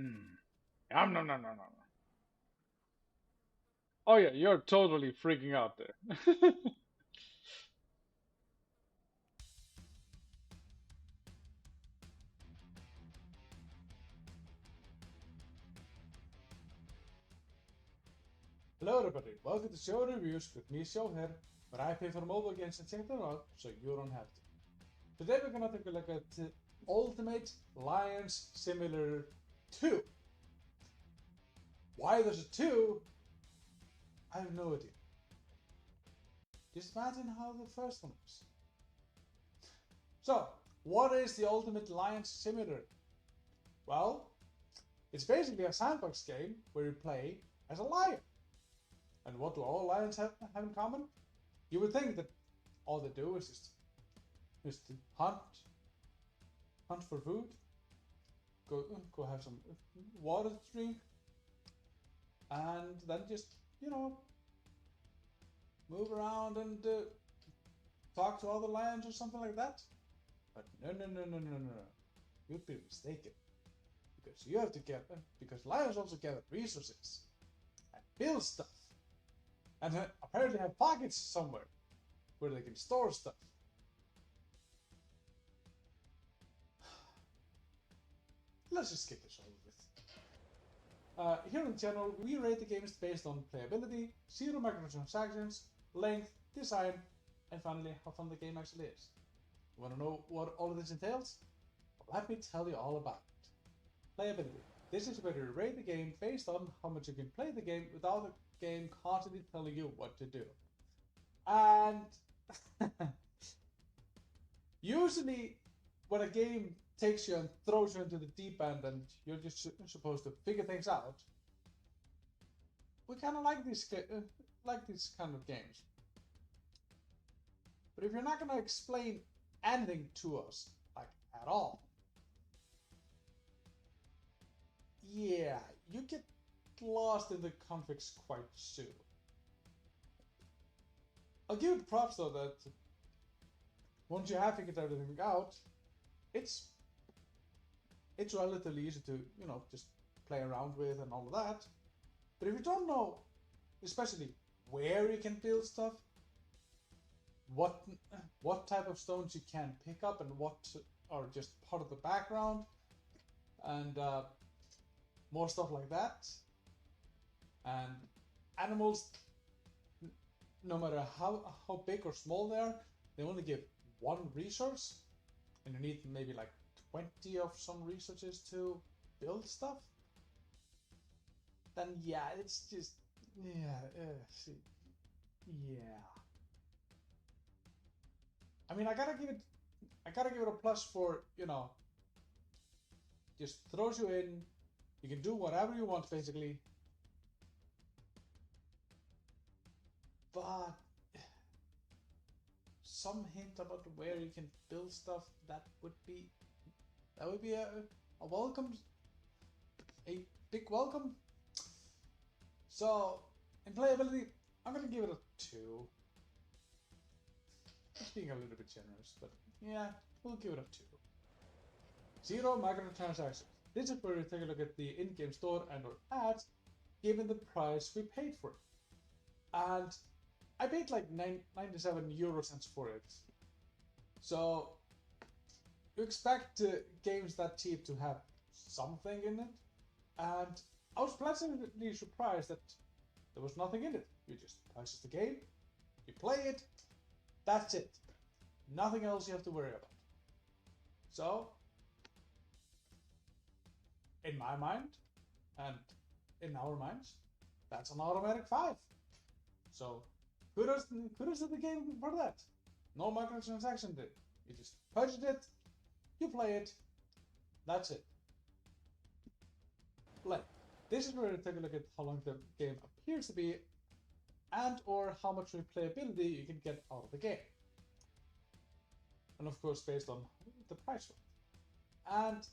Mm. No, no, no, no, no. Oh yeah, you're totally freaking out there. Hello everybody, welcome to Sjoher Reviews with me, Sjoher, where I pay for mobile games and check them out so you don't have to. Today we're gonna take a look at Ultimate Lions Simulator 2. Why there's a 2, I have no idea. Just imagine how the first one was. So, what is the Ultimate Lions Simulator? Well, it's basically a sandbox game where you play as a lion. And what do all lions have in common? You would think that all they do is just to hunt for food, go have some water to drink, and then just move around and talk to other lions or something like that. But no. You'd be mistaken because you have to get because lions also gather resources and build stuff, and apparently have pockets somewhere where they can store stuff. Let's just get this over with. Here on the channel, we rate the games based on playability, zero microtransactions, length, design, and finally how fun the game actually is. You want to know what all of this entails? Well, let me tell you all about it. Playability. This is where you rate the game based on how much you can play the game without the game constantly telling you what to do. And usually when a game takes you and throws you into the deep end and you're just supposed to figure things out, we kind of like these kind of games. But if you're not going to explain anything to us, like at all, yeah, you get lost in the configs quite soon. I'll give it props though that once you have figured everything out, it's it's relatively easy to just play around with and all of that. But if you don't know, especially where you can build stuff, what type of stones you can pick up and what are just part of the background, and more stuff like that, and animals, no matter how big or small they are, they only give one resource, and you need maybe like 20 of some resources to build stuff. Then yeah, it's just yeah. I mean, I gotta give it a plus for just throws you in. You can do whatever you want basically, but some hint about where you can build stuff that would be a welcome, a big welcome. So in playability, I'm gonna give it a 2. Just being a little bit generous, but yeah, we'll give it a 2. Zero microtransactions. This is where we take a look at the in-game store and or ads, given the price we paid for it. And I paid like 97 euro cents for it. So you expect games that cheap to have something in it, and I was pleasantly surprised that there was nothing in it. You just purchase the game, you play it, that's it. Nothing else you have to worry about. So, in my mind, and in our minds, that's an automatic 5. So, kudos to the game for that. No microtransaction did. You just purchase it, you play it, that's it. Play. This is where we take a look at how long the game appears to be and or how much replayability you can get out of the game. And of course based on the price point. And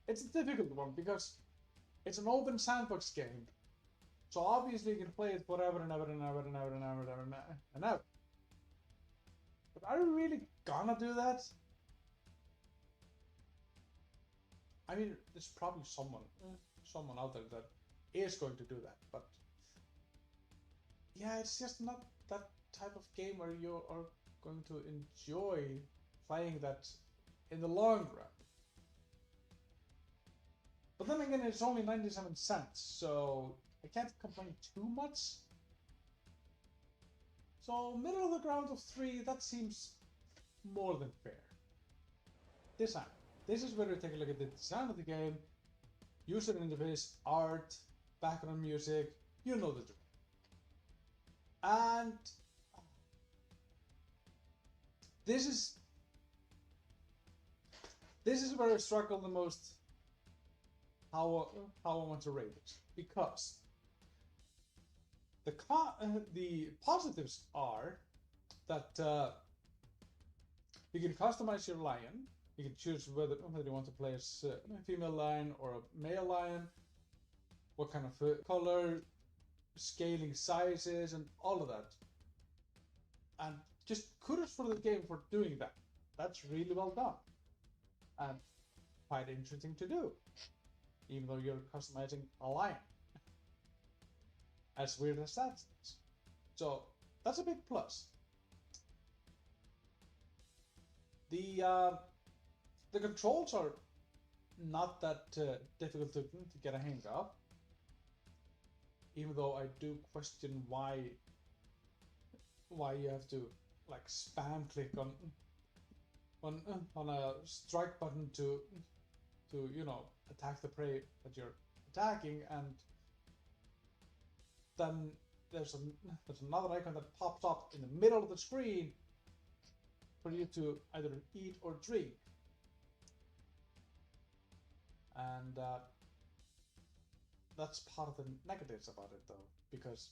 it's a difficult one because it's an open sandbox game. So obviously you can play it forever and ever and ever and ever and ever and ever and ever. But are you really gonna do that? I mean, there's probably someone out there that is going to do that, but yeah, it's just not that type of game where you are going to enjoy playing that in the long run. But then again, it's only 97 cents, so I can't complain too much. So middle of the ground of 3, that seems more than fair. Design. This is where we take a look at the design of the game, user interface, art, background music, you know the drill. And this is where I struggle the most how I want to rate it, because the positives are that you can customize your lion. You can choose whether you want to play as a female lion or a male lion, what kind of color, scaling sizes, and all of that. And just kudos for the game for doing that. That's really well done and quite interesting to do, even though you're customizing a lion. As weird as that is. So that's a big plus. The controls are not that difficult to get a hang of, even though I do question why you have to like spam click on a strike button to attack the prey that you're attacking, and then there's another icon that pops up in the middle of the screen for you to either eat or drink. And that's part of the negatives about it, though, because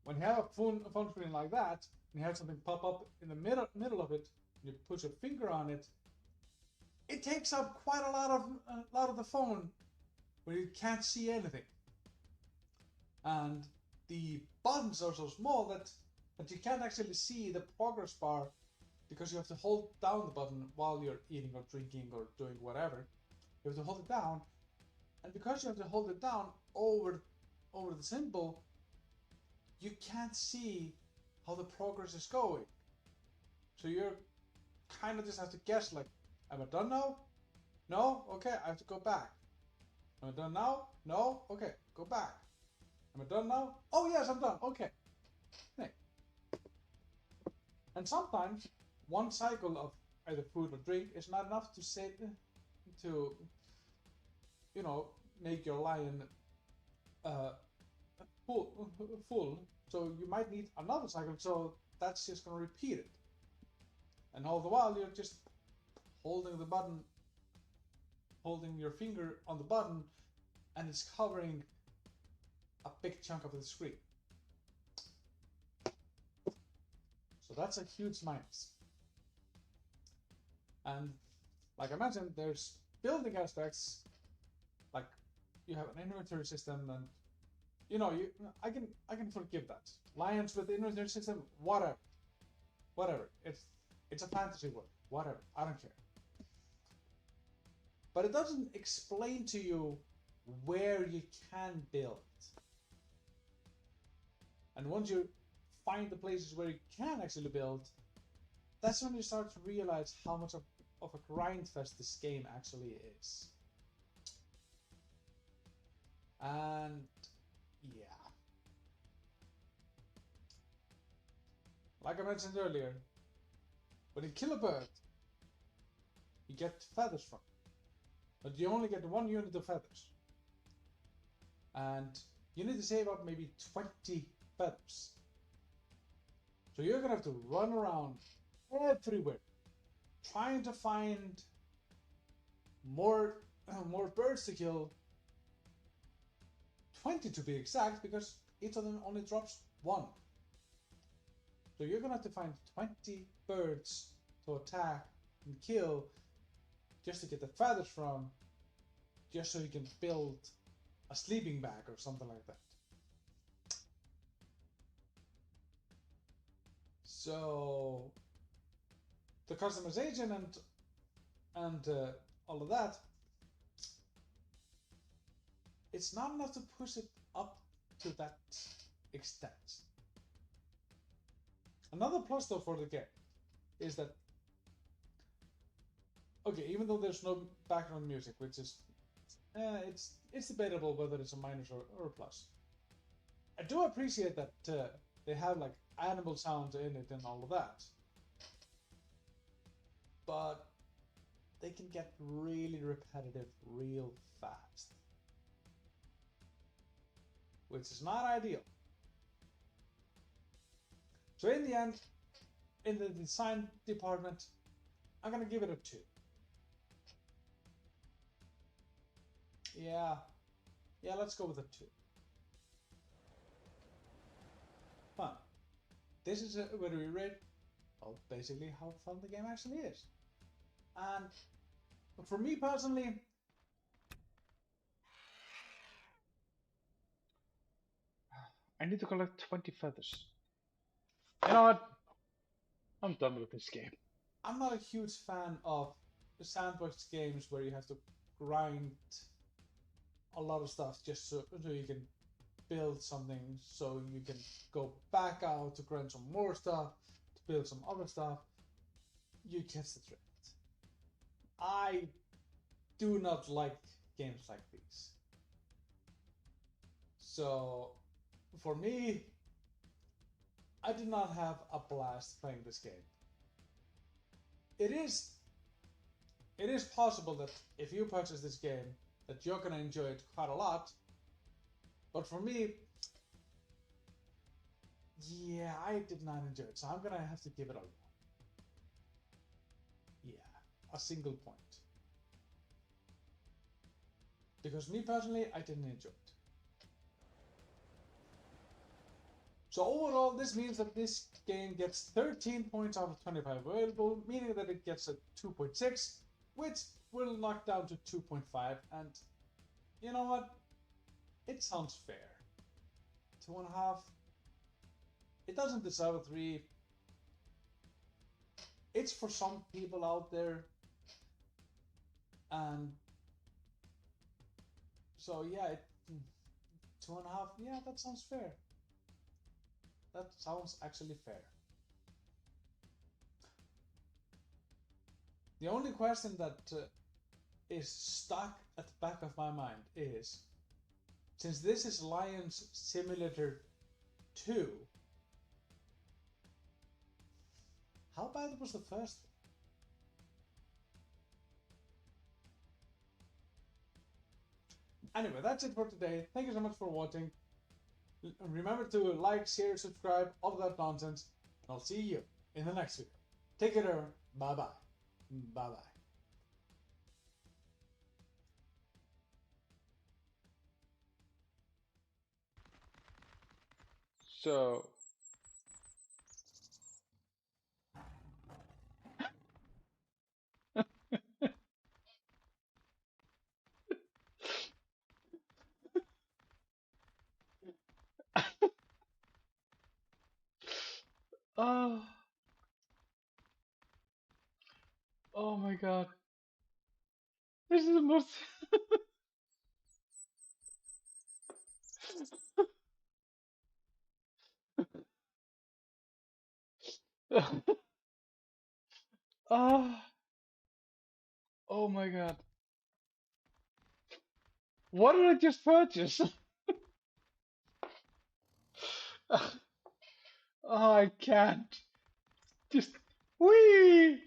when you have a phone screen like that, and you have something pop up in the middle of it, and you put your finger on it, it takes up quite a lot of the phone where you can't see anything. And the buttons are so small that you can't actually see the progress bar, because you have to hold down the button while you're eating or drinking or doing whatever. You have to hold it down, and because you have to hold it down over the symbol, you can't see how the progress is going. So you're kind of just have to guess, like, am I done now? No? Okay, I have to go back. Am I done now? No? Okay, go back. Am I done now? Oh yes, I'm done. Okay. Hey. And sometimes one cycle of either food or drink is not enough to make your lion full. So you might need another cycle. So that's just gonna repeat it. And all the while you're just holding the button, holding your finger on the button, and it's covering a big chunk of the screen. So that's a huge minus. And like I mentioned, there's building aspects, like you have an inventory system, and I can forgive that. Lions with the inventory system, whatever. It's a fantasy world, whatever. I don't care. But it doesn't explain to you where you can build. And once you find the places where you can actually build, that's when you start to realize how much of a grind fest this game actually is. And yeah. Like I mentioned earlier, when you kill a bird, you get feathers from it. But you only get 1 unit of feathers. And you need to save up maybe 20 feathers. So you're gonna have to run around everywhere trying to find more birds to kill. 20 to be exact, because each of them only drops 1. So you're gonna have to find 20 birds to attack and kill just to get the feathers from, just so you can build a sleeping bag or something like that. So the customization and all of that, it's not enough to push it up to that extent. Another plus though for the game is that, okay, even though there's no background music, which is it's debatable whether it's a minus or a plus. I do appreciate that they have like animal sounds in it and all of that, but they can get really repetitive real fast, which is not ideal. So in the end, in the design department, I'm gonna give it a 2. Yeah, let's go with a 2. Fun. This is where we rate, well, basically how fun the game actually is. And for me personally, I need to collect 20 feathers. You know what? I'm done with this game. I'm not a huge fan of the sandbox games where you have to grind a lot of stuff just so you can build something, so you can go back out to grind some more stuff, to build some other stuff. You catch the drift. I do not like games like these. So for me, I did not have a blast playing this game. It is possible that if you purchase this game, that you're gonna enjoy it quite a lot. But for me, yeah, I did not enjoy it. So I'm gonna have to give it a 1. Yeah, a single point. Because me personally, I didn't enjoy it. So overall, this means that this game gets 13 points out of 25 available, meaning that it gets a 2.6, which will knock down to 2.5. And you know what? It sounds fair. 2.5. It doesn't deserve a 3. It's for some people out there. And so yeah, 2.5. Yeah, that sounds fair. That sounds actually fair. The only question that is stuck at the back of my mind is, since this is Lions Simulator 2, how bad was the first one? Anyway, that's it for today. Thank you so much for watching. Remember to like, share, subscribe, all of that nonsense. And I'll see you in the next video. Take care. Bye bye. Bye bye. So, oh, oh my god. This is the most. Oh, oh my god. What did I just purchase? Oh, I can't. Just. Whee!